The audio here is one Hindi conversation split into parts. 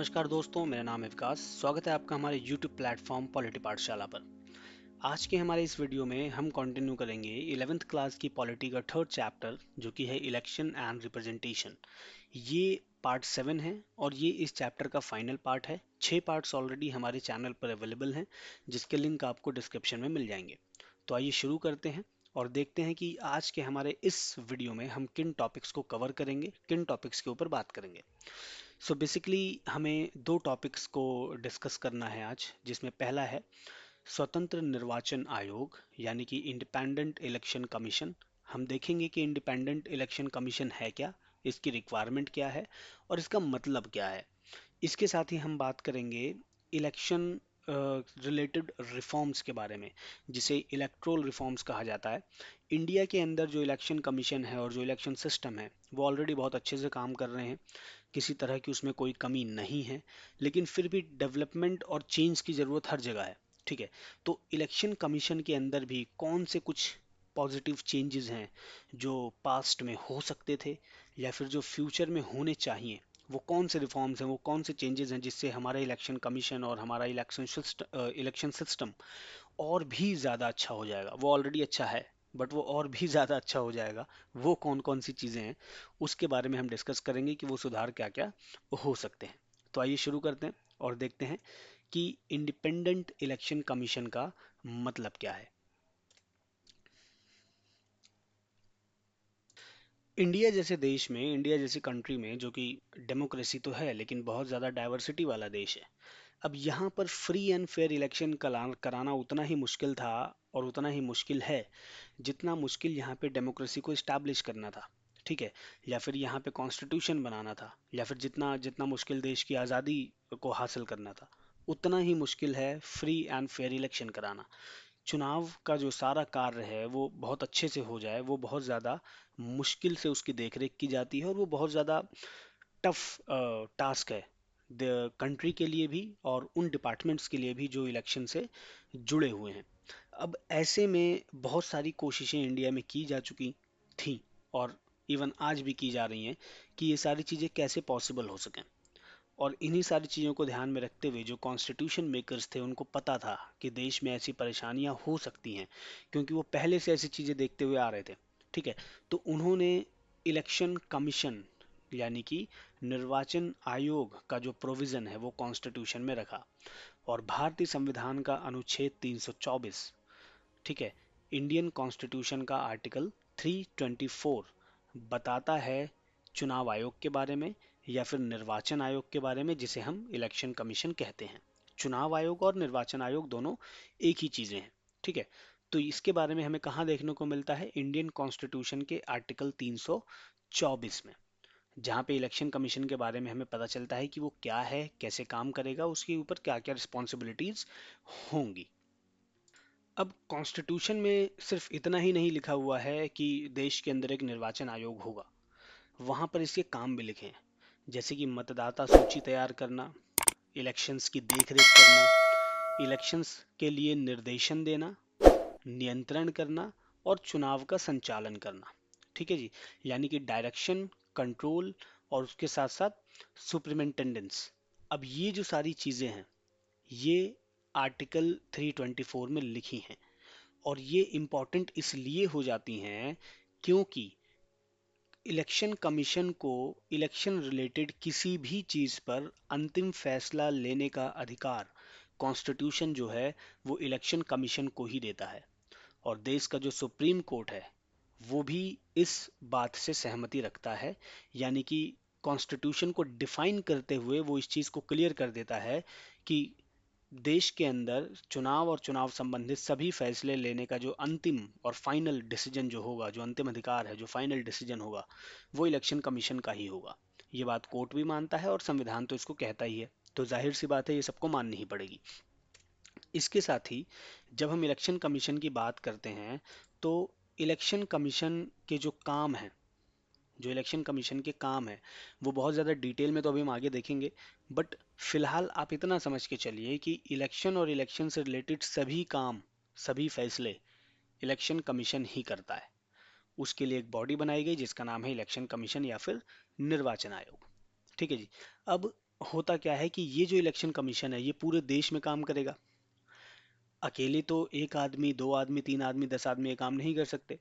नमस्कार दोस्तों, मेरा नाम है विकास। स्वागत है आपका हमारे YouTube प्लेटफॉर्म पॉलिटी पाठशाला पर। आज के हमारे इस वीडियो में हम कंटिन्यू करेंगे 11th क्लास की पॉलिटी का थर्ड चैप्टर, जो कि है इलेक्शन एंड रिप्रेजेंटेशन। ये पार्ट 7 है और ये इस चैप्टर का फाइनल पार्ट है। 6 पार्ट्स ऑलरेडी हमारे चैनल पर अवेलेबल हैं, जिसके लिंक आपको डिस्क्रिप्शन में मिल जाएंगे। तो आइए शुरू करते हैं और देखते हैं कि आज के हमारे इस वीडियो में हम किन टॉपिक्स को कवर करेंगे, किन टॉपिक्स के ऊपर बात करेंगे। सो बेसिकली हमें दो टॉपिक्स को डिस्कस करना है आज, जिसमें पहला है स्वतंत्र निर्वाचन आयोग यानी कि इंडिपेंडेंट इलेक्शन कमीशन। हम देखेंगे कि इंडिपेंडेंट इलेक्शन कमीशन है क्या, इसकी रिक्वायरमेंट क्या है और इसका मतलब क्या है। इसके साथ ही हम बात करेंगे इलेक्शन रिलेटेड रिफॉर्म्स के बारे में, जिसे इलेक्ट्रोल रिफॉर्म्स कहा जाता है। इंडिया के अंदर जो इलेक्शन कमीशन है और जो इलेक्शन सिस्टम है वो ऑलरेडी बहुत अच्छे से काम कर रहे हैं, किसी तरह की उसमें कोई कमी नहीं है। लेकिन फिर भी डेवलपमेंट और चेंज की ज़रूरत हर जगह है। ठीक है, तो इलेक्शन कमीशन के अंदर भी कौन से कुछ पॉजिटिव चेंजेस हैं जो पास्ट में हो सकते थे या फिर जो फ्यूचर में होने चाहिए, वो कौन से रिफॉर्म्स हैं, वो कौन से चेंजेस हैं जिससे हमारा इलेक्शन कमीशन और हमारा इलेक्शन सिस्टम और भी ज़्यादा अच्छा हो जाएगा। वो ऑलरेडी अच्छा है, बट वो और भी ज़्यादा अच्छा हो जाएगा। वो कौन कौन सी चीज़ें हैं उसके बारे में हम डिस्कस करेंगे कि वो सुधार क्या क्या हो सकते हैं। तो आइए शुरू करते हैं और देखते हैं कि इंडिपेंडेंट इलेक्शन कमीशन का मतलब क्या है। इंडिया जैसे देश में, इंडिया जैसी कंट्री में, जो कि डेमोक्रेसी तो है लेकिन बहुत ज़्यादा डाइवर्सिटी वाला देश है, अब यहाँ पर फ्री एंड फेयर इलेक्शन कराना उतना ही मुश्किल था और उतना ही मुश्किल है जितना मुश्किल यहाँ पे डेमोक्रेसी को इस्टेब्लिश करना था। ठीक है, या फिर यहाँ पे कॉन्स्टिट्यूशन बनाना था, या फिर जितना जितना मुश्किल देश की आज़ादी को हासिल करना था, उतना ही मुश्किल है फ्री एंड फेयर इलेक्शन कराना। चुनाव का जो सारा कार्य है वो बहुत अच्छे से हो जाए, वो बहुत ज़्यादा मुश्किल से उसकी देखरेख की जाती है और वो बहुत ज़्यादा टफ टास्क है द कंट्री के लिए भी और उन डिपार्टमेंट्स के लिए भी जो इलेक्शन से जुड़े हुए हैं। अब ऐसे में बहुत सारी कोशिशें इंडिया में की जा चुकी थी और इवन आज भी की जा रही हैं कि ये सारी चीज़ें कैसे पॉसिबल हो सकें। और इन्हीं सारी चीज़ों को ध्यान में रखते हुए जो कॉन्स्टिट्यूशन मेकर्स थे उनको पता था कि देश में ऐसी परेशानियां हो सकती हैं, क्योंकि वो पहले से ऐसी चीज़ें देखते हुए आ रहे थे। ठीक है, तो उन्होंने इलेक्शन कमीशन यानी कि निर्वाचन आयोग का जो प्रोविज़न है वो कॉन्स्टिट्यूशन में रखा। और भारतीय संविधान का अनुच्छेद 324, ठीक है, इंडियन कॉन्स्टिट्यूशन का आर्टिकल 324 बताता है चुनाव आयोग के बारे में या फिर निर्वाचन आयोग के बारे में, जिसे हम इलेक्शन कमीशन कहते हैं। चुनाव आयोग और निर्वाचन आयोग दोनों एक ही चीजें हैं। ठीक है, तो इसके बारे में हमें कहाँ देखने को मिलता है? इंडियन कॉन्स्टिट्यूशन के आर्टिकल 324 में, जहाँ पे इलेक्शन कमीशन के बारे में हमें पता चलता है कि वो क्या है, कैसे काम करेगा, उसके ऊपर क्या क्या रिस्पॉन्सिबिलिटीज होंगी। अब कॉन्स्टिट्यूशन में सिर्फ इतना ही नहीं लिखा हुआ है कि देश के अंदर एक निर्वाचन आयोग होगा, वहां पर इसके काम भी लिखे हैं, जैसे कि मतदाता सूची तैयार करना, इलेक्शंस की देखरेख करना, इलेक्शंस के लिए निर्देशन देना, नियंत्रण करना और चुनाव का संचालन करना। ठीक है जी, यानी कि डायरेक्शन, कंट्रोल और उसके साथ साथ सुपरिटेंडेंस। अब ये जो सारी चीजें हैं ये आर्टिकल 324 में लिखी हैं और ये इम्पॉर्टेंट इसलिए हो जाती हैं क्योंकि इलेक्शन कमीशन को इलेक्शन रिलेटेड किसी भी चीज पर अंतिम फैसला लेने का अधिकार कॉन्स्टिट्यूशन जो है वो इलेक्शन कमीशन को ही देता है। और देश का जो सुप्रीम कोर्ट है वो भी इस बात से सहमति रखता है, यानी कि कॉन्स्टिट्यूशन को डिफाइन करते हुए वो इस चीज को क्लियर कर देता है कि देश के अंदर चुनाव और चुनाव संबंधित सभी फैसले लेने का जो अंतिम और फाइनल डिसीजन जो होगा, जो अंतिम अधिकार है, जो फाइनल डिसीजन होगा, वो इलेक्शन कमीशन का ही होगा। ये बात कोर्ट भी मानता है और संविधान तो इसको कहता ही है, तो जाहिर सी बात है ये सबको माननी ही पड़ेगी। इसके साथ ही जब हम इलेक्शन कमीशन की बात करते हैं तो इलेक्शन कमीशन के जो काम हैं, जो इलेक्शन कमीशन के काम है वो बहुत ज़्यादा डिटेल में तो अभी हम आगे देखेंगे, बट फिलहाल आप इतना समझ के चलिए कि इलेक्शन और इलेक्शन से रिलेटेड सभी काम, सभी फैसले इलेक्शन कमीशन ही करता है। उसके लिए एक बॉडी बनाई गई जिसका नाम है इलेक्शन कमीशन या फिर निर्वाचन आयोग। ठीक है जी। अब होता क्या है कि ये जो इलेक्शन कमीशन है ये पूरे देश में काम करेगा। अकेले तो एक आदमी, दो आदमी, तीन आदमी, 10 आदमी ये काम नहीं कर सकते।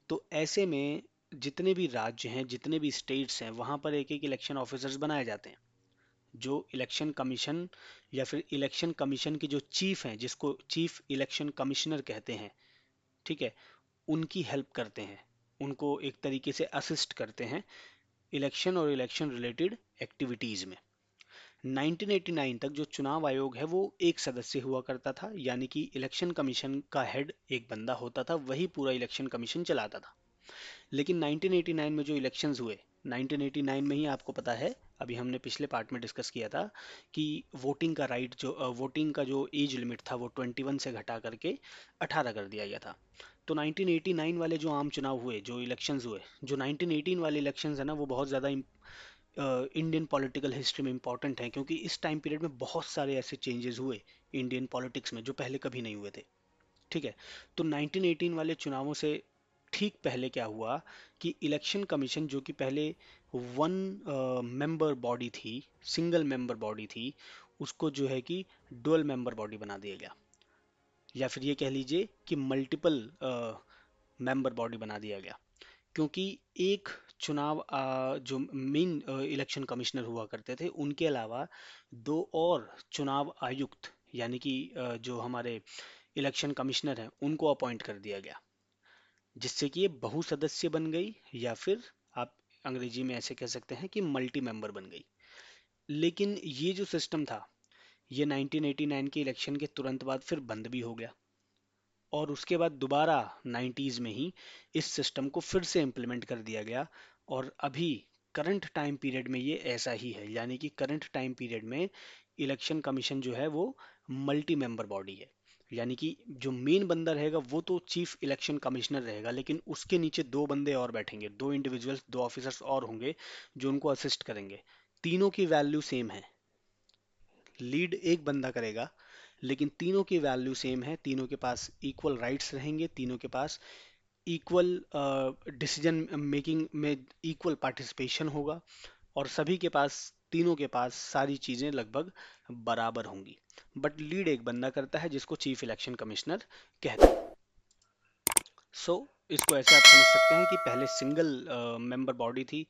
तो ऐसे में जितने भी राज्य हैं, जितने भी स्टेट्स हैं, वहां पर एक एक इलेक्शन ऑफिसर्स बनाए जाते हैं, जो इलेक्शन कमीशन या फिर इलेक्शन कमीशन के जो चीफ हैं, जिसको चीफ इलेक्शन कमिश्नर कहते हैं, ठीक है, उनकी हेल्प करते हैं, उनको एक तरीके से असिस्ट करते हैं इलेक्शन और इलेक्शन रिलेटेड एक्टिविटीज में। 1989 तक जो चुनाव आयोग है वो एक सदस्य हुआ करता था, यानी कि इलेक्शन कमीशन का हेड एक बंदा होता था, वही पूरा इलेक्शन कमीशन चलाता था। लेकिन 1989 में जो इलेक्शंस हुए, 1989 में ही आपको पता है, अभी हमने पिछले पार्ट में डिस्कस किया था कि वोटिंग का राइट जो वोटिंग का जो एज लिमिट था वो 21 से घटा करके 18 कर दिया गया था। तो 1989 वाले जो आम चुनाव हुए, जो इलेक्शंस हुए, जो 1918 वाले इलेक्शंस है ना, वो बहुत ज़्यादा इंडियन पॉलिटिकल हिस्ट्री में इंपॉर्टेंट हैं, क्योंकि इस टाइम पीरियड में बहुत सारे ऐसे चेंजेस हुए इंडियन पॉलिटिक्स में जो पहले कभी नहीं हुए थे। ठीक है। तो 1918 वाले चुनावों से ठीक पहले क्या हुआ कि इलेक्शन कमीशन, जो कि पहले वन मेंबर बॉडी थी, सिंगल मेंबर बॉडी थी, उसको जो है कि डुअल मेंबर बॉडी बना दिया गया, या फिर ये कह लीजिए कि मल्टीपल मेंबर बॉडी बना दिया गया। क्योंकि एक चुनाव जो मेन इलेक्शन कमिश्नर हुआ करते थे, उनके अलावा दो और चुनाव आयुक्त, यानी कि जो हमारे इलेक्शन कमिश्नर हैं, उनको अपॉइंट कर दिया गया, जिससे कि ये बहुसदस्य बन गई, या फिर आप अंग्रेजी में ऐसे कह सकते हैं कि मल्टी मेंबर बन गई। लेकिन ये जो सिस्टम था, ये 1989 के इलेक्शन के तुरंत बाद फिर बंद भी हो गया, और उसके बाद दोबारा 90s में ही इस सिस्टम को फिर से इम्प्लीमेंट कर दिया गया। और अभी करंट टाइम पीरियड में ये ऐसा ही है, यानी कि करंट टाइम पीरियड में इलेक्शन कमीशन जो है वो मल्टी मेंबर बॉडी है। यानी कि जो मेन बंदा रहेगा वो तो चीफ इलेक्शन कमिश्नर रहेगा, लेकिन उसके नीचे दो बंदे और बैठेंगे, दो इंडिविजुअल्स, दो ऑफिसर्स और होंगे जो उनको असिस्ट करेंगे। तीनों की वैल्यू सेम है, लीड एक बंदा करेगा, लेकिन तीनों की वैल्यू सेम है, तीनों के पास इक्वल राइट्स रहेंगे, तीनों के पास इक्वल डिसीजन मेकिंग में इक्वल पार्टिसिपेशन होगा, और सभी के पास, तीनों के पास सारी चीजें लगभग बराबर होंगी। बट लीड एक बंदा करता है जिसको चीफ इलेक्शन कमिश्नर कहते हैं। सो इसको ऐसे आप समझ सकते हैं कि पहले सिंगल मेंबर बॉडी थी,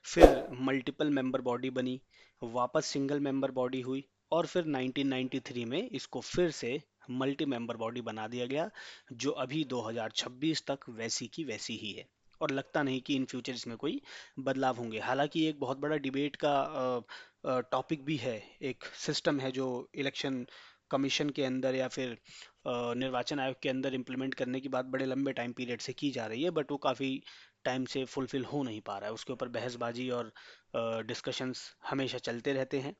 फिर मल्टीपल मेंबर बॉडी बनी, वापस सिंगल मेंबर बॉडी हुई, और फिर 1993 में इसको फिर से मल्टी मेंबर बॉडी बना दिया गया, जो अभी 2026 तक वैसी की वैसी ही है। और लगता नहीं कि इन फ्यूचर इसमें कोई बदलाव होंगे। हालांकि एक बहुत बड़ा डिबेट का टॉपिक भी है, एक सिस्टम है जो इलेक्शन कमीशन के अंदर या फिर निर्वाचन आयोग के अंदर इम्प्लीमेंट करने की बात बड़े लंबे टाइम पीरियड से की जा रही है, बट वो काफ़ी टाइम से फुलफिल हो नहीं पा रहा है, उसके ऊपर बहसबाजी और डिस्कशंस हमेशा चलते रहते हैं।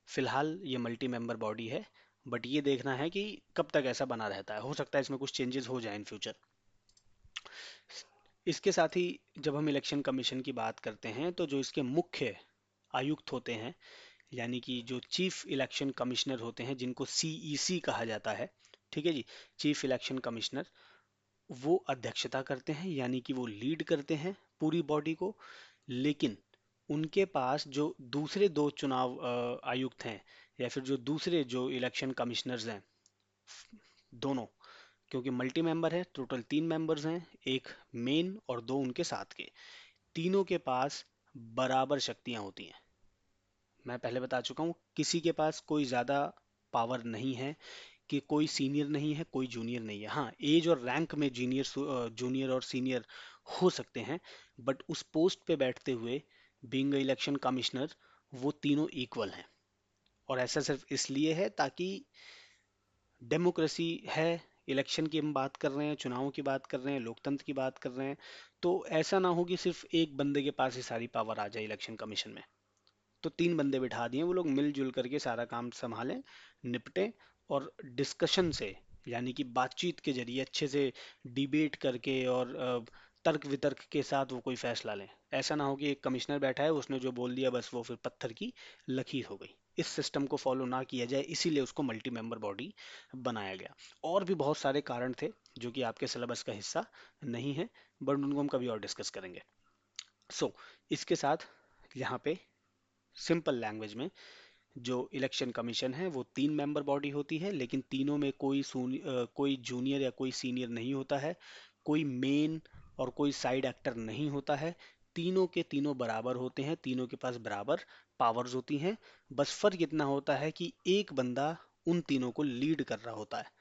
फिलहाल ये मल्टी मेंबर बॉडी है, बट ये देखना है कि कब तक ऐसा बना रहता है, हो सकता है इसमें कुछ चेंजेस हो जाए इन फ्यूचर। इसके साथ ही जब हम इलेक्शन कमीशन की बात करते हैं, तो जो इसके मुख्य आयुक्त होते हैं, यानी कि जो चीफ इलेक्शन कमिश्नर होते हैं, जिनको सीईसी कहा जाता है, ठीक है जी, चीफ इलेक्शन कमिश्नर, वो अध्यक्षता करते हैं, यानी कि वो लीड करते हैं पूरी बॉडी को। लेकिन उनके पास जो दूसरे दो चुनाव आयुक्त हैं, या फिर जो दूसरे जो इलेक्शन कमिश्नर्स हैं, दोनों, क्योंकि मल्टी मेंबर है, टोटल 3 मेंबर्स हैं, एक मेन और दो उनके साथ के, तीनों के पास बराबर शक्तियां होती हैं। मैं पहले बता चुका हूँ, किसी के पास कोई ज्यादा पावर नहीं है, कि कोई सीनियर नहीं है, कोई जूनियर नहीं है। हाँ, एज और रैंक में जूनियर जूनियर और सीनियर हो सकते हैं, बट उस पोस्ट पे बैठते हुए, बीइंग इलेक्शन कमिश्नर, वो तीनों इक्वल हैं। और ऐसा सिर्फ इसलिए है ताकि डेमोक्रेसी है, इलेक्शन की हम बात कर रहे हैं, चुनावों की बात कर रहे हैं, लोकतंत्र की बात कर रहे हैं, तो ऐसा ना हो कि सिर्फ एक बंदे के पास ही सारी पावर आ जाए इलेक्शन कमीशन में। तो 3 बंदे बिठा दिए, वो लोग मिलजुल करके सारा काम संभालें, निपटें, और डिस्कशन से, यानी कि बातचीत के जरिए अच्छे से डिबेट करके और तर्क वितर्क के साथ वो कोई फैसला लें। ऐसा ना हो कि एक कमिश्नर बैठा है, उसने जो बोल दिया बस वो फिर पत्थर की लकीर हो गई। इस सिस्टम को फॉलो ना किया जाए, इसीलिए उसको मल्टी मेंबर बॉडी बनाया गया। और भी बहुत सारे कारण थे जो कि आपके सिलेबस का हिस्सा नहीं है, बट उनको हम कभी और डिस्कस करेंगे। सो इसके साथ यहाँ पे सिंपल लैंग्वेज में जो इलेक्शन कमीशन है वो 3 मेंबर बॉडी होती है, लेकिन तीनों में कोई जूनियर या कोई सीनियर नहीं होता है, कोई मेन और कोई साइड एक्टर नहीं होता है। तीनों के तीनों बराबर होते हैं, तीनों के पास बराबर पावर्स होती हैं। बस फर्क इतना होता है कि एक बंदा उन तीनों को लीड कर रहा होता है,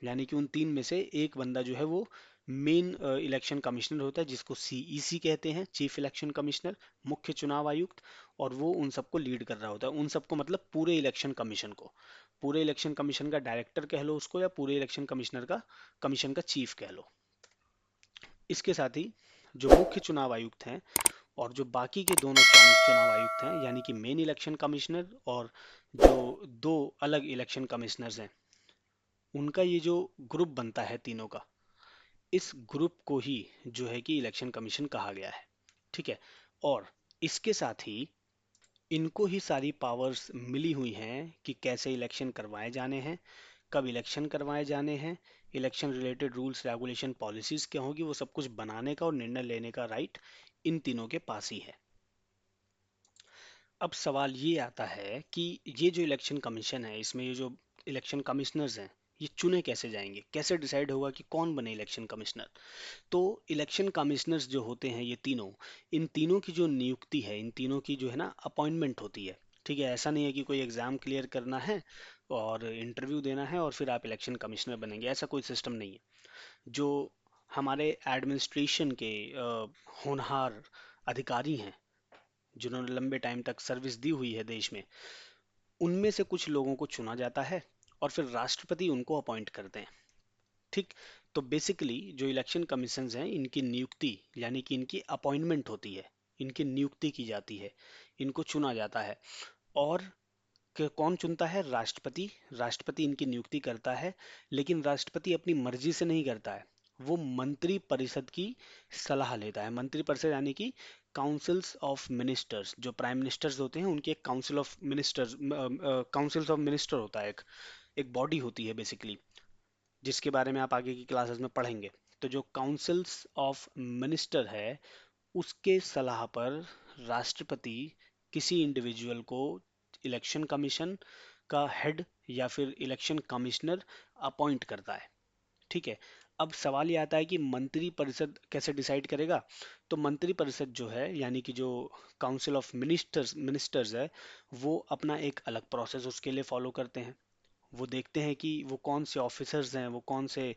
यानी कि उन तीन में से एक बंदा जो है वो मेन इलेक्शन कमिश्नर होता है, जिसको सीईसी कहते हैं, चीफ इलेक्शन कमिश्नर, मुख्य चुनाव आयुक्त। और वो उन सबको लीड कर रहा होता है, उन सबको मतलब पूरे इलेक्शन कमीशन को, पूरे इलेक्शन कमीशन का डायरेक्टर कह लो उसको, या पूरे इलेक्शन कमीशन का चीफ कह लो। इसके साथ ही जो मुख्य चुनाव आयुक्त हैं और जो बाकी के दोनों चुनाव आयुक्त हैं, यानी कि मेन इलेक्शन कमिश्नर और जो दो अलग इलेक्शन कमिश्नर्स हैं, उनका ये जो ग्रुप बनता है तीनों का, इस ग्रुप को ही जो है कि इलेक्शन कमीशन कहा गया है। ठीक है। और इसके साथ ही इनको ही सारी पावर्स मिली हुई हैं कि कैसे इलेक्शन करवाए जाने हैं, कब इलेक्शन करवाए जाने हैं, election related rules regulation policies क्या होगी, वो सब कुछ बनाने का और निर्णय लेने का राइट इन तीनों के पास ही है। अब सवाल ये आता है कि ये जो इलेक्शन कमीशन है, इसमें ये जो इलेक्शन कमिश्नर्स हैं, ये चुने कैसे जाएंगे, कैसे डिसाइड होगा कि कौन बने इलेक्शन कमिश्नर। तो इलेक्शन कमिश्नर्स जो होते हैं ये तीनों, इन तीनों की जो नियुक्ति है, इन तीनों की जो है ना अपॉइंटमेंट होती है। ठीक है, ऐसा नहीं है कि कोई एग्जाम क्लियर करना है और इंटरव्यू देना है और फिर आप इलेक्शन कमिश्नर बनेंगे, ऐसा कोई सिस्टम नहीं है। जो हमारे एडमिनिस्ट्रेशन के होनहार अधिकारी हैं, जिन्होंने लंबे टाइम तक सर्विस दी हुई है देश में, उनमें से कुछ लोगों को चुना जाता है और फिर राष्ट्रपति उनको अपॉइंट करते हैं। ठीक। तो बेसिकली जो इलेक्शन कमीशंस हैं, इनकी नियुक्ति यानी कि इनकी अपॉइंटमेंट होती है, इनकी नियुक्ति की जाती है, इनको चुना जाता है। और कौन चुनता है? राष्ट्रपति। राष्ट्रपति इनकी नियुक्ति करता है, लेकिन राष्ट्रपति अपनी मर्जी से नहीं करता है, वो मंत्री परिषद की सलाह लेता है। मंत्री परिषद यानी कि काउंसिल्स ऑफ मिनिस्टर्स, जो प्राइम मिनिस्टर्स होते हैं उनकी एक काउंसिल्स ऑफ मिनिस्टर होता है, एक बॉडी होती है बेसिकली, जिसके बारे में आप आगे की क्लासेस में पढ़ेंगे। तो जो काउंसिल्स ऑफ मिनिस्टर है, उसके सलाह पर राष्ट्रपति किसी इंडिविजुअल को इलेक्शन कमीशन का हेड या फिर इलेक्शन कमिश्नर अपॉइंट करता है। ठीक है। अब सवाल ये आता है कि मंत्री परिषद कैसे डिसाइड करेगा। तो मंत्री परिषद जो है, यानी कि जो काउंसिल ऑफ मिनिस्टर्स है, वो अपना एक अलग प्रोसेस उसके लिए फॉलो करते हैं। वो देखते हैं कि वो कौन से ऑफिसर्स हैं, वो कौन से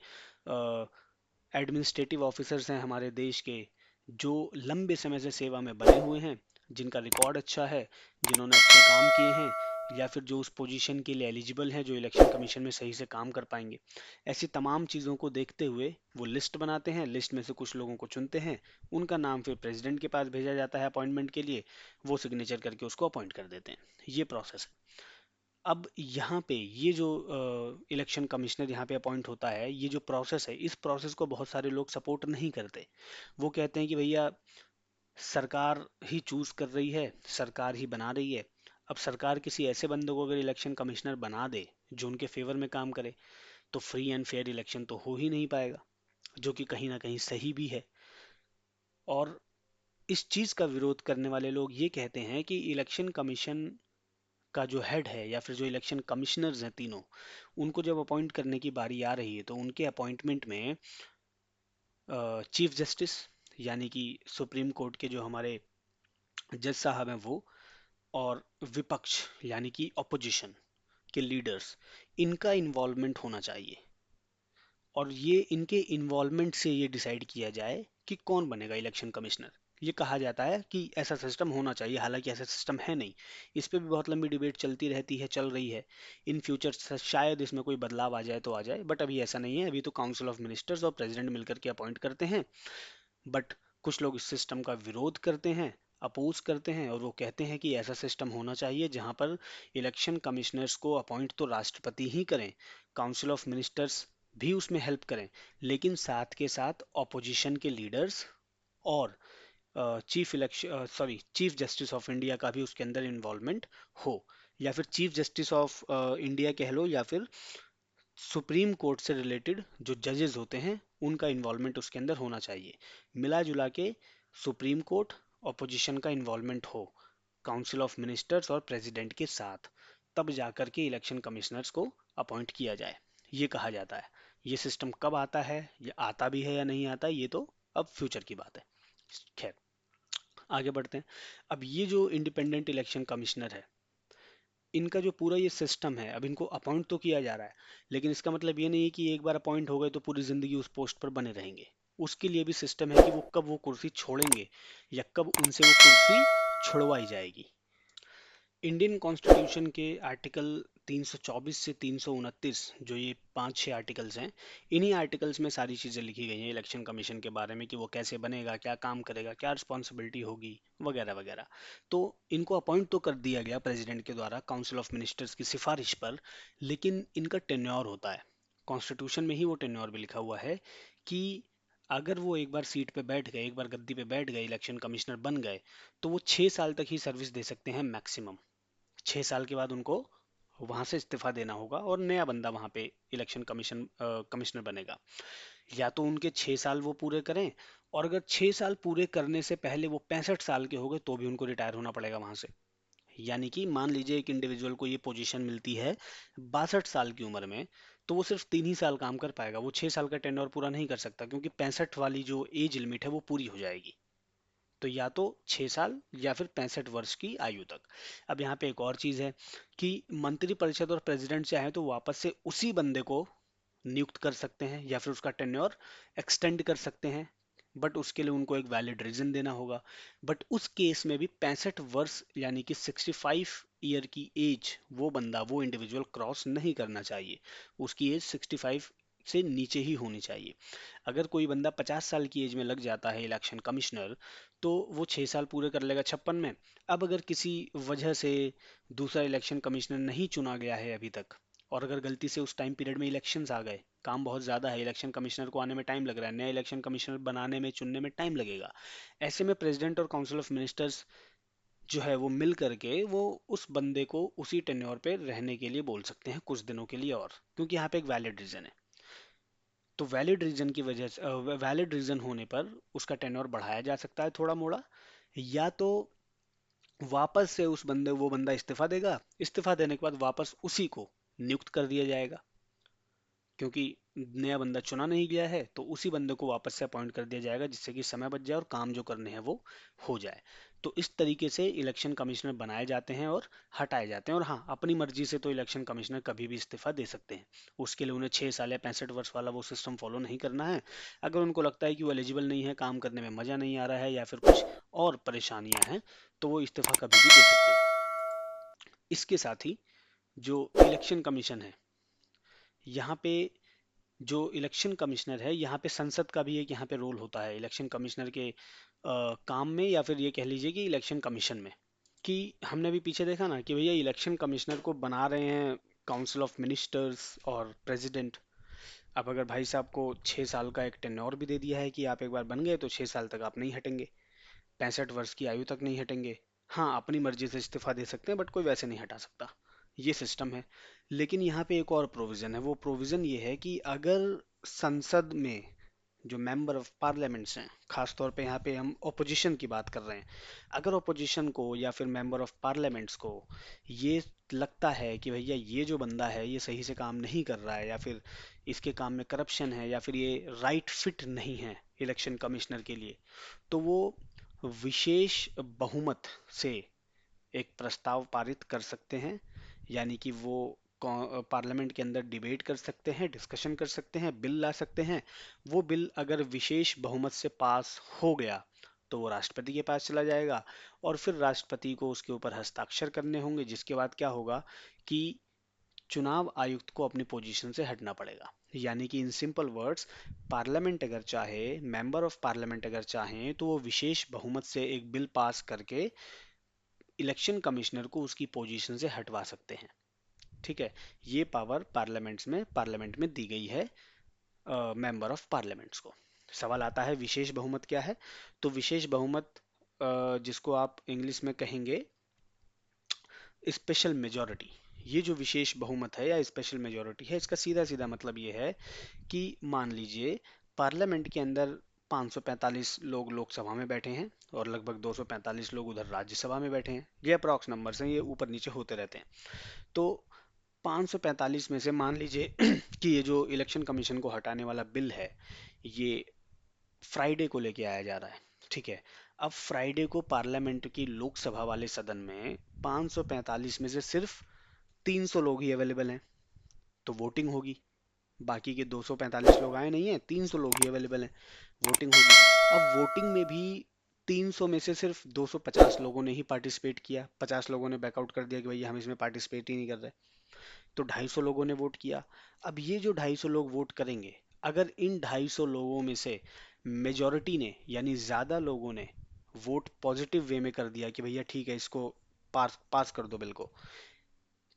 एडमिनिस्ट्रेटिव ऑफिसर्स हैं हमारे देश के, जो लंबे समय से सेवा में बने हुए हैं, जिनका रिकॉर्ड अच्छा है, जिन्होंने अच्छे काम किए हैं, या फिर जो उस पोजीशन के लिए एलिजिबल हैं, जो इलेक्शन कमीशन में सही से काम कर पाएंगे। ऐसी तमाम चीज़ों को देखते हुए वो लिस्ट बनाते हैं, लिस्ट में से कुछ लोगों को चुनते हैं, उनका नाम फिर प्रेसिडेंट के पास भेजा जाता है अपॉइंटमेंट के लिए, वो सिग्नेचर करके उसको अपॉइंट कर देते हैं। ये प्रोसेस है। अब यहाँ पे ये जो इलेक्शन कमिश्नर यहाँ पे अपॉइंट होता है, ये जो प्रोसेस है, इस प्रोसेस को बहुत सारे लोग सपोर्ट नहीं करते। वो कहते हैं कि भैया सरकार ही चूज कर रही है, सरकार ही बना रही है। अब सरकार किसी ऐसे बंदे को अगर इलेक्शन कमिश्नर बना दे जो उनके फेवर में काम करे, तो फ्री एंड फेयर इलेक्शन तो हो ही नहीं पाएगा, जो कि कहीं ना कहीं सही भी है। और इस चीज का विरोध करने वाले लोग ये कहते हैं कि इलेक्शन कमीशन का जो हेड है या फिर जो इलेक्शन कमिश्नर्स हैं तीनों, उनको जब अपॉइंट करने की बारी आ रही है, तो उनके अपॉइंटमेंट में चीफ जस्टिस यानी कि सुप्रीम कोर्ट के जो हमारे जज साहब हैं वो, और विपक्ष यानी कि ऑपोजिशन के लीडर्स, इनका इन्वॉल्वमेंट होना चाहिए। और ये इनके इन्वॉल्वमेंट से ये डिसाइड किया जाए कि कौन बनेगा इलेक्शन कमिश्नर। ये कहा जाता है कि ऐसा सिस्टम होना चाहिए, हालांकि ऐसा सिस्टम है नहीं। इस पे भी बहुत लंबी डिबेट चलती रहती है, चल रही है। इन फ्यूचर शायद इसमें कोई बदलाव आ जाए तो आ जाए, बट अभी ऐसा नहीं है। अभी तो काउंसिल ऑफ मिनिस्टर्स और प्रेसिडेंट मिलकर के अपॉइंट करते हैं। बट कुछ लोग इस सिस्टम का विरोध करते हैं, अपोज करते हैं, और वो कहते हैं कि ऐसा सिस्टम होना चाहिए जहां पर इलेक्शन कमिश्नर्स को अपॉइंट तो राष्ट्रपति ही करें, काउंसिल ऑफ मिनिस्टर्स भी उसमें हेल्प करें, लेकिन साथ के साथ ऑपोजिशन के लीडर्स और चीफ जस्टिस ऑफ इंडिया का भी उसके अंदर इन्वॉल्वमेंट हो, या फिर चीफ जस्टिस ऑफ इंडिया कह लो, या फिर सुप्रीम कोर्ट से रिलेटेड जो जजेस होते हैं उनका इन्वॉल्वमेंट उसके अंदर होना चाहिए। मिला जुला के सुप्रीम कोर्ट, ऑपोजिशन का इन्वॉल्वमेंट हो, काउंसिल ऑफ मिनिस्टर्स और प्रेसिडेंट के साथ। तब जाकर के इलेक्शन कमिश्नर्स को अपॉइंट किया जाए, ये कहा जाता है। ये सिस्टम कब आता है, ये आता भी है या नहीं आता, ये तो अब फ्यूचर की बात है। खैर, आगे बढ़ते हैं। अब ये जो इंडिपेंडेंट इलेक्शन कमिश्नर है, इनका जो पूरा ये सिस्टम है, अब इनको अपॉइंट तो किया जा रहा है, लेकिन इसका मतलब ये नहीं है कि एक बार अपॉइंट हो गए तो पूरी जिंदगी उस पोस्ट पर बने रहेंगे। उसके लिए भी सिस्टम है कि वो कब वो कुर्सी छोड़ेंगे या कब उनसे वो कुर्सी छुड़वाई जाएगी। इंडियन कॉन्स्टिट्यूशन के आर्टिकल 324 से 329, जो ये 5-6 आर्टिकल्स हैं, इन्हीं आर्टिकल्स में सारी चीज़ें लिखी गई हैं इलेक्शन कमीशन के बारे में, कि वो कैसे बनेगा, क्या काम करेगा, क्या रिस्पॉन्सिबिलिटी होगी, वगैरह वगैरह। तो इनको अपॉइंट तो कर दिया गया प्रेसिडेंट के द्वारा काउंसिल ऑफ मिनिस्टर्स की सिफारिश पर, लेकिन इनका टेन्योर होता है। कॉन्स्टिट्यूशन में ही वो टेन्योर भी लिखा हुआ है कि अगर वो एक बार सीट पे बैठ गए, एक बार गद्दी पे बैठ गए, इलेक्शन कमिश्नर बन गए, तो वो 6 साल तक ही सर्विस दे सकते हैं मैक्सिमम। 6 साल के बाद उनको वहां से इस्तीफा देना होगा और नया बंदा वहां पे इलेक्शन कमिश्नर बनेगा। या तो उनके 6 साल वो पूरे करें, और अगर 6 साल पूरे करने से पहले वो 65 साल के हो गए तो भी उनको रिटायर होना पड़ेगा वहां से। यानी कि मान लीजिए एक इंडिविजुअल को ये पोजीशन मिलती है 62 साल की उम्र में, तो वो सिर्फ 3 ही साल काम कर पाएगा, वो 6 साल का टेन्योर पूरा नहीं कर सकता, क्योंकि 65 वाली जो एज लिमिट है वो पूरी हो जाएगी। तो या तो 6 साल या फिर 65 वर्ष की आयु तक। अब यहाँ पे एक और चीज है कि मंत्री परिषद और प्रेसिडेंट चाहे तो वापस से उसी बंदे को नियुक्त कर सकते हैं या फिर उसका टेन्योर एक्सटेंड कर सकते हैं, बट उसके लिए उनको एक वैलिड रीजन देना होगा। बट उस केस में भी 65 वर्ष यानी कि 65 ईयर की एज वो बंदा, वो इंडिविजुअल क्रॉस नहीं करना चाहिए। उसकी एज 65 से नीचे ही होनी चाहिए। अगर कोई बंदा 50 साल की एज में लग जाता है इलेक्शन कमिश्नर, तो वो 6 साल पूरे कर लेगा 56 में। अब अगर किसी वजह से दूसरा इलेक्शन कमिश्नर नहीं चुना गया है अभी तक, और अगर गलती से उस टाइम पीरियड में इलेक्शंस आ गए, काम बहुत ज़्यादा है, इलेक्शन कमिश्नर को आने में टाइम लग रहा है, नया इलेक्शन कमिश्नर बनाने में, चुनने में टाइम लगेगा, ऐसे में प्रेसिडेंट और काउंसिल ऑफ मिनिस्टर्स जो है वो मिल करके वो उस बंदे को उसी टेन्योर पे रहने के लिए बोल सकते हैं कुछ दिनों के लिए, और क्योंकि यहाँ पे एक वैलिड रीजन है। तो वैलिड रीजन की वजह से, वैलिड रीजन होने पर उसका टेन्योर बढ़ाया जा सकता है थोड़ा मोड़ा, या तो वापस से उस बंदे वो बंदा इस्तीफा देगा, इस्तीफा देने के बाद वापस उसी को नियुक्त कर दिया जाएगा, क्योंकि नया बंदा चुना नहीं गया है, तो उसी बंदे को वापस से अपॉइंट कर दिया जाएगा, जिससे कि समय बच जाए और काम जो करने हैं वो हो जाए। तो इस तरीके से इलेक्शन कमिश्नर बनाए जाते हैं और हटाए जाते हैं। और हाँ, अपनी मर्जी से तो इलेक्शन कमिश्नर कभी भी इस्तीफा दे सकते हैं, उसके लिए उन्हें 6 साल या 65 वर्ष वाला वो सिस्टम फॉलो नहीं करना है। अगर उनको लगता है कि वो एलिजिबल नहीं है, काम करने में मजा नहीं आ रहा है, या फिर कुछ और परेशानियां हैं, तो वो इस्तीफा कभी भी दे सकते हैं। इसके साथ ही जो इलेक्शन कमीशन है, यहाँ पे जो इलेक्शन कमिश्नर है, यहाँ पे संसद का भी एक यहाँ पे रोल होता है इलेक्शन कमिश्नर के काम में, या फिर ये कह लीजिए कि इलेक्शन कमीशन में। कि हमने भी पीछे देखा ना कि भैया इलेक्शन कमिश्नर को बना रहे हैं काउंसिल ऑफ मिनिस्टर्स और प्रेसिडेंट। अब अगर भाई साहब को 6 साल का एक टेन्योर भी दे दिया है कि आप एक बार बन गए तो 6 साल तक आप नहीं हटेंगे, 65 वर्ष की आयु तक नहीं हटेंगे। हाँ, अपनी मर्जी से इस्तीफा दे सकते हैं, बट कोई वैसे नहीं हटा सकता। ये सिस्टम है। लेकिन यहाँ पे एक और प्रोविजन है, वो प्रोविजन ये है कि अगर संसद में जो मेंबर ऑफ पार्लियामेंट्स हैं, खास तौर पे यहाँ पे हम ओपोजिशन की बात कर रहे हैं, अगर ओपोजिशन को या फिर मेंबर ऑफ पार्लियामेंट्स को ये लगता है कि भैया ये जो बंदा है ये सही से काम नहीं कर रहा है, या फिर इसके काम में करप्शन है, या फिर ये राइट फिट नहीं है इलेक्शन कमिश्नर के लिए, तो वो विशेष बहुमत से एक प्रस्ताव पारित कर सकते हैं। यानी कि वो पार्लियामेंट के अंदर डिबेट कर सकते हैं, डिस्कशन कर सकते हैं, बिल ला सकते हैं। वो बिल अगर विशेष बहुमत से पास हो गया तो वो राष्ट्रपति के पास चला जाएगा, और फिर राष्ट्रपति को उसके ऊपर हस्ताक्षर करने होंगे, जिसके बाद क्या होगा कि चुनाव आयुक्त को अपनी पोजीशन से हटना पड़ेगा। यानी कि इन सिंपल वर्ड्स, पार्लियामेंट अगर चाहे, मेंबर ऑफ पार्लियामेंट अगर चाहें, तो वो विशेष बहुमत से एक बिल पास करके इलेक्शन कमिश्नर को उसकी पोजीशन से हटवा सकते हैं। ठीक है, ये पावर पार्लियामेंट में दी गई है मेंबर ऑफ पार्लियामेंट्स को। सवाल आता है विशेष बहुमत क्या है। तो विशेष बहुमत, जिसको आप इंग्लिश में कहेंगे स्पेशल मेजॉरिटी, ये जो विशेष बहुमत है या स्पेशल मेजॉरिटी है, इसका सीधा सीधा मतलब ये है कि मान लीजिए पार्लियामेंट के अंदर 545 लोग लोकसभा में बैठे हैं और लगभग 245 लोग उधर राज्यसभा में बैठे हैं। ये अप्रॉक्स नंबर्स हैं, ये ऊपर नीचे होते रहते हैं। तो 545 में से मान लीजिए कि ये जो इलेक्शन कमीशन को हटाने वाला बिल है, ये फ्राइडे को लेके आया जा रहा है। ठीक है। अब फ्राइडे को पार्लियामेंट की लोकसभा वाले सदन में 545 में से सिर्फ 300 लोग ही अवेलेबल हैं, तो वोटिंग होगी। बाकी के 245 लोग आए नहीं हैं, 300 लोग ही अवेलेबल हैं, वोटिंग होगी। अब वोटिंग में भी 300 में से सिर्फ 250 लोगों ने ही पार्टिसिपेट किया, 50 लोगों ने बैकआउट कर दिया कि भैया हम इसमें पार्टिसिपेट ही नहीं कर रहे। तो 250 लोगों ने वोट किया। अब ये जो 250 लोग वोट करेंगे, अगर इन 250 लोगों में से मेजॉरिटी ने यानी ज्यादा लोगों ने वोट पॉजिटिव वे में कर दिया कि भैया ठीक है, इसको पास पास कर दो बिल को,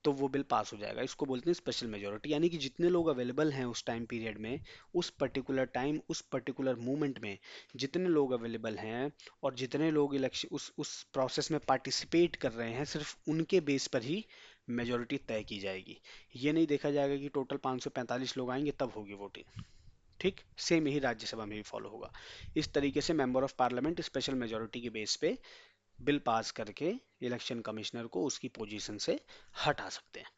तो वो बिल पास हो जाएगा। इसको बोलते हैं स्पेशल मेजोरिटी, यानी कि जितने लोग अवेलेबल हैं उस टाइम पीरियड में, उस पर्टिकुलर टाइम, उस पर्टिकुलर मोमेंट में जितने लोग अवेलेबल हैं और जितने लोग इलेक्शन उस प्रोसेस में पार्टिसिपेट कर रहे हैं, सिर्फ उनके बेस पर ही मेजोरिटी तय की जाएगी। ये नहीं देखा जाएगा कि टोटल 545 लोग आएंगे तब होगी वोटिंग। ठीक सेम यही राज्यसभा में भी फॉलो होगा। इस तरीके से member of parliament special majority के बेस पे बिल पास करके इलेक्शन कमिश्नर को उसकी पोजीशन से हटा सकते हैं।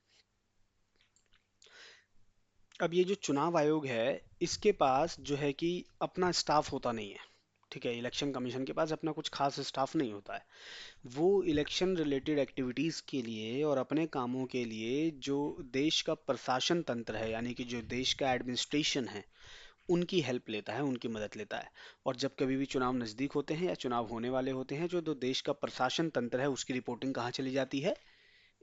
अब ये जो चुनाव आयोग है, इसके पास जो है कि अपना स्टाफ होता नहीं है। ठीक है, इलेक्शन कमीशन के पास अपना कुछ खास स्टाफ नहीं होता है। वो इलेक्शन रिलेटेड एक्टिविटीज के लिए और अपने कामों के लिए जो देश का प्रशासन तंत्र है, यानी कि जो देश का एडमिनिस्ट्रेशन है, उनकी हेल्प लेता है, उनकी मदद लेता है। और जब कभी भी चुनाव नज़दीक होते हैं या चुनाव होने वाले होते हैं, जो देश का प्रशासन तंत्र है उसकी रिपोर्टिंग कहाँ चली जाती है?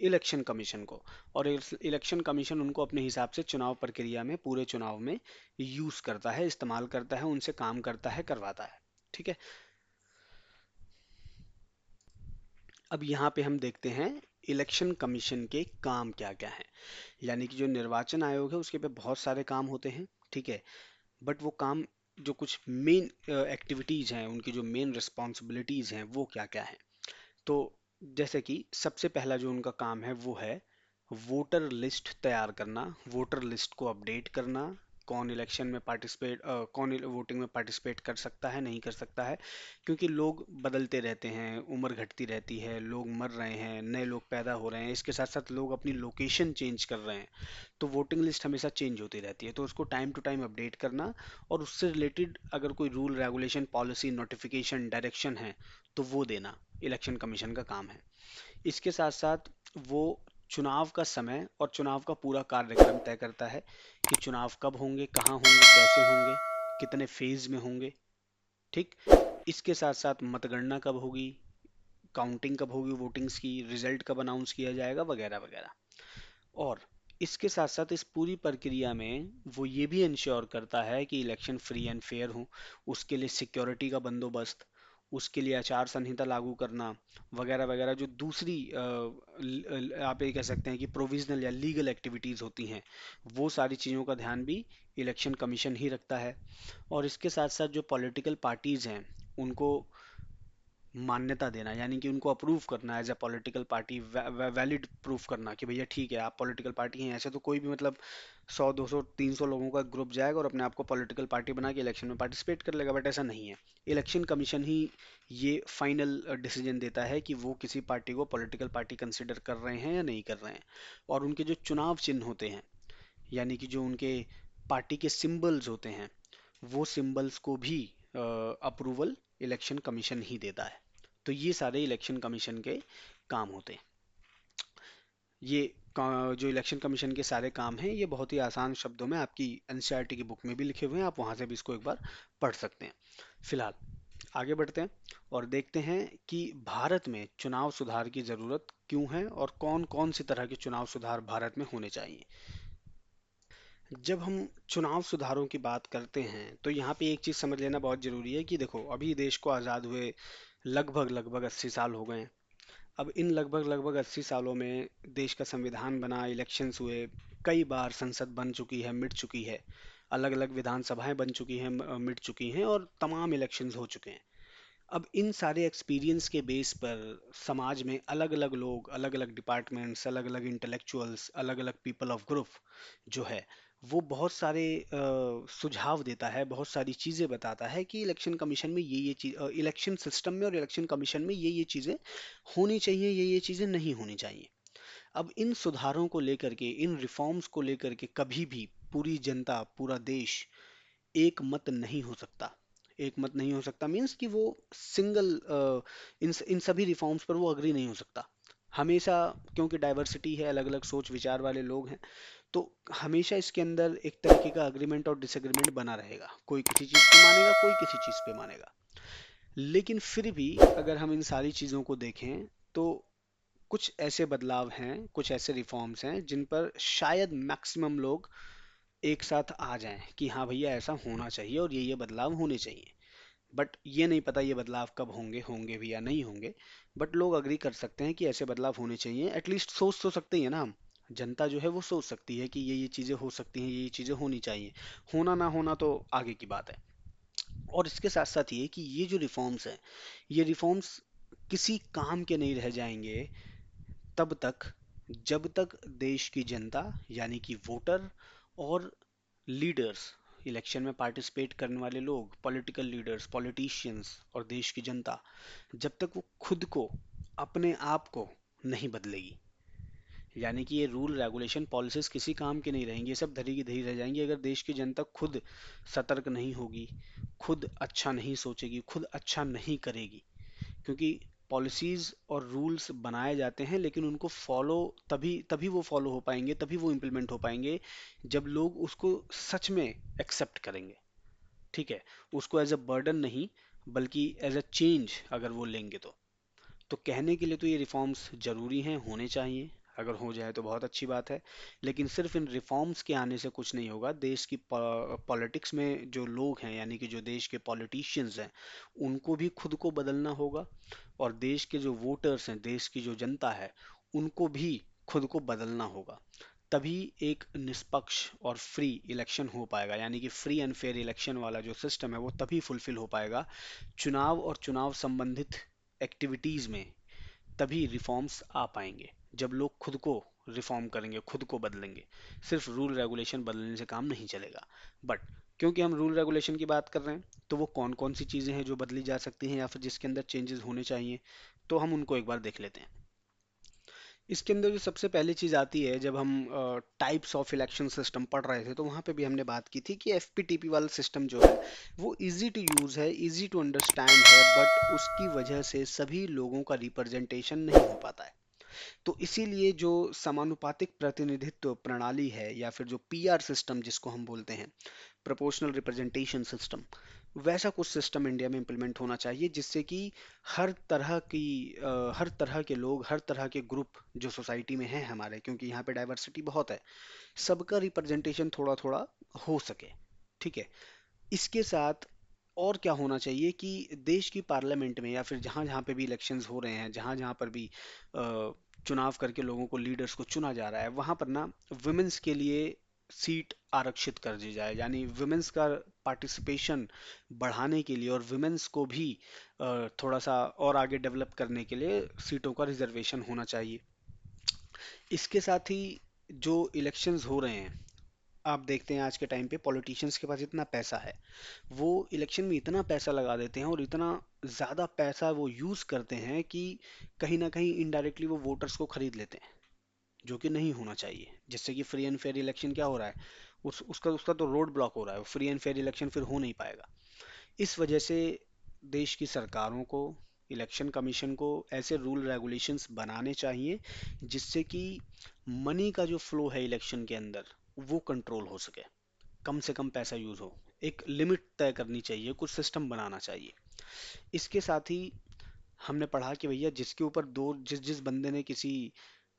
इलेक्शन कमीशन को। और इलेक्शन कमीशन उनको अपने हिसाब से चुनाव प्रक्रिया में, पूरे चुनाव में यूज करता है, इस्तेमाल करता है, उनसे काम करता है, करवाता है। ठीक है। अब यहाँ पे हम देखते हैं इलेक्शन कमीशन के काम क्या क्या हैं। यानी कि जो निर्वाचन आयोग है उसके पे बहुत सारे काम होते हैं। ठीक है। बट वो काम, जो कुछ मेन एक्टिविटीज हैं, उनकी जो मेन रिस्पॉन्सिबिलिटीज हैं वो क्या क्या हैं। तो जैसे कि सबसे पहला जो उनका काम है वो है वोटर लिस्ट तैयार करना, वोटर लिस्ट को अपडेट करना। कौन इलेक्शन में पार्टिसिपेट, कौन वोटिंग में पार्टिसिपेट कर सकता है, नहीं कर सकता है। क्योंकि लोग बदलते रहते हैं, उम्र घटती रहती है, लोग मर रहे हैं, नए लोग पैदा हो रहे हैं, इसके साथ साथ लोग अपनी लोकेशन चेंज कर रहे हैं। तो वोटिंग लिस्ट हमेशा चेंज होती रहती है, तो उसको टाइम टू टाइम अपडेट करना और उससे रिलेटेड अगर कोई rule regulation policy notification direction है तो वो देना इलेक्शन कमीशन का काम है। इसके साथ साथ वो चुनाव का समय और चुनाव का पूरा कार्यक्रम तय करता है कि चुनाव कब होंगे, कहाँ होंगे, कैसे होंगे, कितने फेज में होंगे। ठीक। इसके साथ साथ मतगणना कब होगी, काउंटिंग कब होगी, वोटिंग्स की रिजल्ट कब अनाउंस किया जाएगा, वगैरह वगैरह। और इसके साथ साथ इस पूरी प्रक्रिया में वो ये भी इंश्योर करता है कि इलेक्शन फ्री एंड फेयर हो। उसके लिए सिक्योरिटी का बंदोबस्त, उसके लिए आचार संहिता लागू करना, वगैरह वगैरह, जो दूसरी आप ये कह सकते हैं कि प्रोविजनल या लीगल एक्टिविटीज़ होती हैं, वो सारी चीज़ों का ध्यान भी इलेक्शन कमीशन ही रखता है। और इसके साथ साथ जो पॉलिटिकल पार्टीज़ हैं उनको मान्यता देना, यानी कि उनको अप्रूव करना as a political party, valid proof करना कि भैया ठीक है आप पॉलिटिकल पार्टी हैं। ऐसे तो कोई भी मतलब 100 200 300 लोगों का ग्रुप जाएगा और अपने आप को पॉलिटिकल पार्टी बना के इलेक्शन में पार्टिसिपेट कर लेगा, बट ऐसा नहीं है। इलेक्शन कमीशन ही ये फाइनल डिसीजन देता है कि वो किसी पार्टी को पॉलिटिकल पार्टी कंसिडर कर रहे हैं या नहीं कर रहे हैं। और उनके जो चुनाव चिन्ह होते हैं, यानी कि जो उनके पार्टी के सिंबल्स होते हैं, वो सिंबल्स को भी अप्रूवल इलेक्शन कमीशन ही देता है। तो ये सारे इलेक्शन कमीशन के काम होते हैं। ये जो इलेक्शन कमीशन के सारे काम हैं ये बहुत ही आसान शब्दों में आपकी एनसीईआरटी की बुक में भी लिखे हुए हैं, आप वहां से भी इसको एक बार पढ़ सकते हैं। फिलहाल आगे बढ़ते हैं और देखते हैं कि भारत में चुनाव सुधार की जरूरत क्यों है और कौन कौन सी तरह के चुनाव सुधार भारत में होने चाहिए। जब हम चुनाव सुधारों की बात करते हैं तो यहाँ पे एक चीज़ समझ लेना बहुत ज़रूरी है कि देखो अभी देश को आज़ाद हुए लगभग लगभग 80 साल हो गए हैं। अब इन लगभग लगभग 80 सालों में देश का संविधान बना, इलेक्शंस हुए, कई बार संसद बन चुकी है, मिट चुकी है, अलग अलग विधानसभाएं बन चुकी हैं, मिट चुकी हैं, और तमाम इलेक्शंस हो चुके हैं। अब इन सारे एक्सपीरियंस के बेस पर समाज में अलग अलग लोग, अलग अलग डिपार्टमेंट्स, अलग अलग इंटेलेक्चुअल्स, अलग अलग पीपल ऑफ ग्रुप जो है वो बहुत सारे सुझाव देता है, बहुत सारी चीज़ें बताता है कि इलेक्शन कमीशन में ये चीज, इलेक्शन सिस्टम में और इलेक्शन कमीशन में ये चीज़ें होनी चाहिए, ये चीज़ें नहीं होनी चाहिए। अब इन सुधारों को लेकर के, इन रिफॉर्म्स को लेकर के कभी भी पूरी जनता, पूरा देश एक मत नहीं हो सकता। एक मत नहीं हो सकता मीन्स कि वो सिंगल इन सभी रिफॉर्म्स पर वो अग्री नहीं हो सकता हमेशा, क्योंकि डाइवर्सिटी है, अलग अलग सोच विचार वाले लोग हैं। तो हमेशा इसके अंदर एक तरीके का अग्रीमेंट और डिसएग्रीमेंट बना रहेगा, कोई किसी चीज़ पे मानेगा, कोई किसी चीज़ पे मानेगा। लेकिन फिर भी अगर हम इन सारी चीज़ों को देखें तो कुछ ऐसे बदलाव हैं, कुछ ऐसे रिफॉर्म्स हैं जिन पर शायद मैक्सिमम लोग एक साथ आ जाएं कि हाँ भैया ऐसा होना चाहिए और ये बदलाव होने चाहिए। बट ये नहीं पता ये बदलाव कब होंगे, होंगे भी या नहीं होंगे। बट लोग अग्री कर सकते हैं कि ऐसे बदलाव होने चाहिए, एटलीस्ट सोच तो सकते ही है ना हम। जनता जो है वो सोच सकती है कि ये चीज़ें हो सकती हैं, ये चीज़ें होनी चाहिए। होना ना होना तो आगे की बात है। और इसके साथ साथ ये कि ये जो रिफॉर्म्स हैं, ये रिफॉर्म्स किसी काम के नहीं रह जाएंगे तब तक जब तक देश की जनता, यानी कि वोटर और लीडर्स, इलेक्शन में पार्टिसिपेट करने वाले लोग, पॉलिटिकल लीडर्स, पॉलिटिशियंस और देश की जनता, जब तक वो खुद को, अपने आप को नहीं बदलेगी, यानी कि ये रूल रेगुलेशन पॉलिसीज किसी काम के नहीं रहेंगे, ये सब धरी की धरी रह जाएंगी अगर देश की जनता खुद सतर्क नहीं होगी, खुद अच्छा नहीं सोचेगी, खुद अच्छा नहीं करेगी। क्योंकि पॉलिसीज और रूल्स बनाए जाते हैं लेकिन उनको फॉलो तभी तभी वो फॉलो हो पाएंगे, तभी वो इम्प्लीमेंट हो पाएंगे जब लोग उसको सच में एक्सेप्ट करेंगे। ठीक है, उसको एज अ बर्डन नहीं बल्कि एज अ चेंज अगर वो लेंगे तो कहने के लिए तो ये रिफॉर्म्स जरूरी हैं, होने चाहिए। अगर हो जाए तो बहुत अच्छी बात है। लेकिन सिर्फ इन रिफॉर्म्स के आने से कुछ नहीं होगा। देश की पॉलिटिक्स में जो लोग हैं, यानी कि जो देश के पॉलिटिशियंस हैं, उनको भी खुद को बदलना होगा। और देश के जो वोटर्स हैं, देश की जो जनता है, उनको भी खुद को बदलना होगा। तभी एक निष्पक्ष और फ्री इलेक्शन हो पाएगा, यानी कि फ्री एंड फेयर इलेक्शन वाला जो सिस्टम है वो तभी फुलफिल हो पाएगा। चुनाव और चुनाव संबंधित एक्टिविटीज में तभी रिफॉर्म्स आ पाएंगे जब लोग खुद को रिफॉर्म करेंगे, खुद को बदलेंगे। सिर्फ रूल रेगुलेशन बदलने से काम नहीं चलेगा। बट क्योंकि हम रूल रेगुलेशन की बात कर रहे हैं, तो वो कौन कौन सी चीज़ें हैं जो बदली जा सकती हैं या फिर जिसके अंदर चेंजेस होने चाहिए, तो हम उनको एक बार देख लेते हैं। इसके अंदर जो सबसे पहली चीज़ आती है, जब हम टाइप्स ऑफ इलेक्शन सिस्टम पढ़ रहे थे तो वहाँ पे भी हमने बात की थी कि एफपीटीपी वाला सिस्टम जो है वो इजी टू यूज़ है, इजी टू अंडरस्टैंड है, बट उसकी वजह से सभी लोगों का रिप्रेजेंटेशन नहीं हो पाता है। तो इसीलिए जो समानुपातिक प्रतिनिधित्व प्रणाली है, या फिर जो पीआर सिस्टम जिसको हम बोलते हैं, प्रोपोर्शनल रिप्रेजेंटेशन सिस्टम, वैसा कुछ सिस्टम इंडिया में इम्प्लीमेंट होना चाहिए जिससे कि हर तरह की हर तरह के लोग, हर तरह के ग्रुप जो सोसाइटी में हैं हमारे, क्योंकि यहाँ पे डाइवर्सिटी बहुत है, सबका रिप्रेजेंटेशन थोड़ा थोड़ा हो सके। ठीक है। इसके साथ और क्या होना चाहिए कि देश की पार्लियामेंट में या फिर जहाँ जहाँ पे भी इलेक्शंस हो रहे हैं, जहाँ जहाँ पर भी चुनाव करके लोगों को, लीडर्स को चुना जा रहा है, वहाँ पर ना वुमेन्स के लिए सीट आरक्षित कर दी जाए, यानी वुमेन्स का पार्टिसिपेशन बढ़ाने के लिए और वुमेन्स को भी थोड़ा सा और आगे डेवलप करने के लिए सीटों का रिजर्वेशन होना चाहिए। इसके साथ ही जो इलेक्शंस हो रहे हैं, आप देखते हैं आज के टाइम पे पॉलिटिशियंस के पास इतना पैसा है, वो इलेक्शन में इतना पैसा लगा देते हैं और इतना ज़्यादा पैसा वो यूज़ करते हैं कि कहीं ना कहीं इनडायरेक्टली वो वोटर्स को खरीद लेते हैं, जो कि नहीं होना चाहिए। जिससे कि फ्री एंड फेयर इलेक्शन क्या हो रहा है, उसका उसका तो रोड ब्लॉक हो रहा है, फ्री एंड फेयर इलेक्शन फिर हो नहीं पाएगा। इस वजह से देश की सरकारों को, इलेक्शन कमीशन को ऐसे रूल रेगुलेशंस बनाने चाहिए जिससे कि मनी का जो फ्लो है इलेक्शन के अंदर वो कंट्रोल हो सके, कम से कम पैसा यूज हो। एक लिमिट तय करनी चाहिए, कुछ सिस्टम बनाना चाहिए। इसके साथ ही हमने पढ़ा कि भैया जिसके ऊपर दो जिस जिस बंदे ने किसी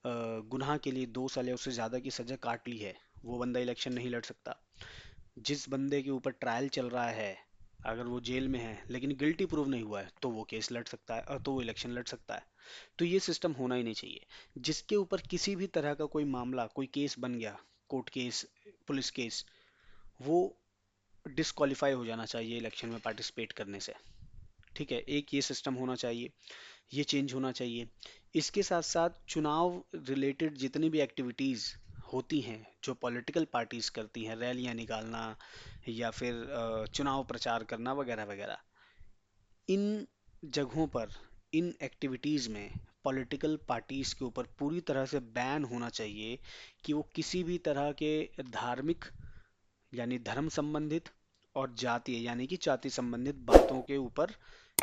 गुनाह के लिए 2 साल या उससे ज्यादा की सजा काट ली है, वो बंदा इलेक्शन नहीं लड़ सकता। जिस बंदे के ऊपर ट्रायल चल रहा है, अगर वो जेल में है लेकिन गिल्टी प्रूव नहीं हुआ है, तो वो केस लड़ सकता है, तो वो इलेक्शन लड़ सकता है। तो ये सिस्टम होना ही नहीं चाहिए। जिसके ऊपर किसी भी तरह का कोई मामला, कोई केस बन गया, कोर्ट केस, पुलिस केस, वो डिस्क्वालीफाई हो जाना चाहिए इलेक्शन में पार्टिसिपेट करने से। ठीक है, एक ये सिस्टम होना चाहिए, ये चेंज होना चाहिए। इसके साथ साथ चुनाव रिलेटेड जितनी भी एक्टिविटीज होती हैं, जो पॉलिटिकल पार्टीज करती हैं, रैलियां निकालना या फिर चुनाव प्रचार करना वगैरह वगैरह, इन जगहों पर, इन एक्टिविटीज में पॉलिटिकल पार्टीज के ऊपर पूरी तरह से बैन होना चाहिए कि वो किसी भी तरह के धार्मिक यानी धर्म संबंधित और जातीय यानी कि जाति संबंधित बातों के ऊपर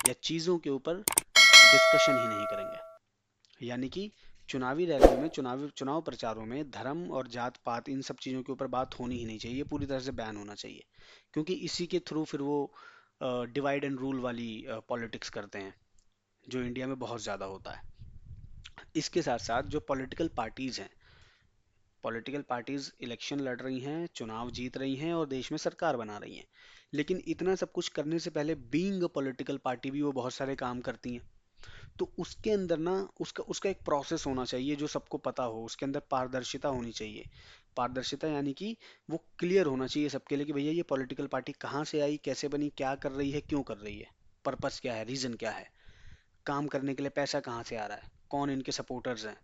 या चीजों के ऊपर डिस्कशन ही नहीं करेंगे। यानी कि चुनावी रैलियों में, चुनावी चुनाव प्रचारों में धर्म और जात पात इन सब चीजों के ऊपर बात होनी ही नहीं चाहिए, ये पूरी तरह से बैन होना चाहिए। क्योंकि इसी के थ्रू फिर वो डिवाइड एंड रूल वाली पॉलिटिक्स करते हैं, जो इंडिया में बहुत ज्यादा होता है। इसके साथ साथ जो पॉलिटिकल पार्टीज इलेक्शन लड़ रही हैं, चुनाव जीत रही हैं और देश में सरकार बना रही हैं, लेकिन इतना सब कुछ करने से पहले बीइंग अ पॉलिटिकल पार्टी भी वो बहुत सारे काम करती हैं। तो उसके अंदर ना उसका उसका एक प्रोसेस होना चाहिए जो सबको पता हो, उसके अंदर पारदर्शिता होनी चाहिए। पारदर्शिता यानी कि वो क्लियर होना चाहिए सबके लिए कि भैया ये पॉलिटिकल पार्टी कहाँ से आई, कैसे बनी, क्या कर रही है, क्यों कर रही है, पर्पस क्या है, रीजन क्या है, काम करने के लिए पैसा कहाँ से आ रहा है, कौन इनके सपोर्टर्स हैं,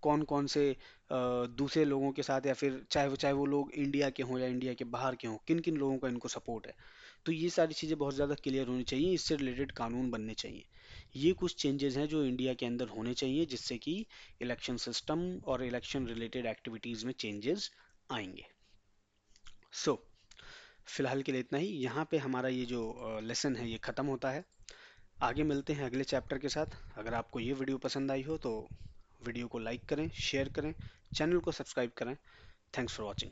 कौन कौन से दूसरे लोगों के साथ, या फिर चाहे वो लोग इंडिया के हों या इंडिया के बाहर के हों, किन किन लोगों का इनको सपोर्ट है। तो ये सारी चीज़ें बहुत ज़्यादा क्लियर होनी चाहिए, इससे रिलेटेड कानून बनने चाहिए। ये कुछ चेंजेस हैं जो इंडिया के अंदर होने चाहिए, जिससे कि इलेक्शन सिस्टम और इलेक्शन रिलेटेड एक्टिविटीज़ में चेंजेस आएंगे। सो फिलहाल के लिए इतना ही, यहाँ पे हमारा ये जो लेसन है ये ख़त्म होता है। आगे मिलते हैं अगले चैप्टर के साथ। अगर आपको ये वीडियो पसंद आई हो तो वीडियो को लाइक करें, शेयर करें, चैनल को सब्सक्राइब करें। Thanks for watching.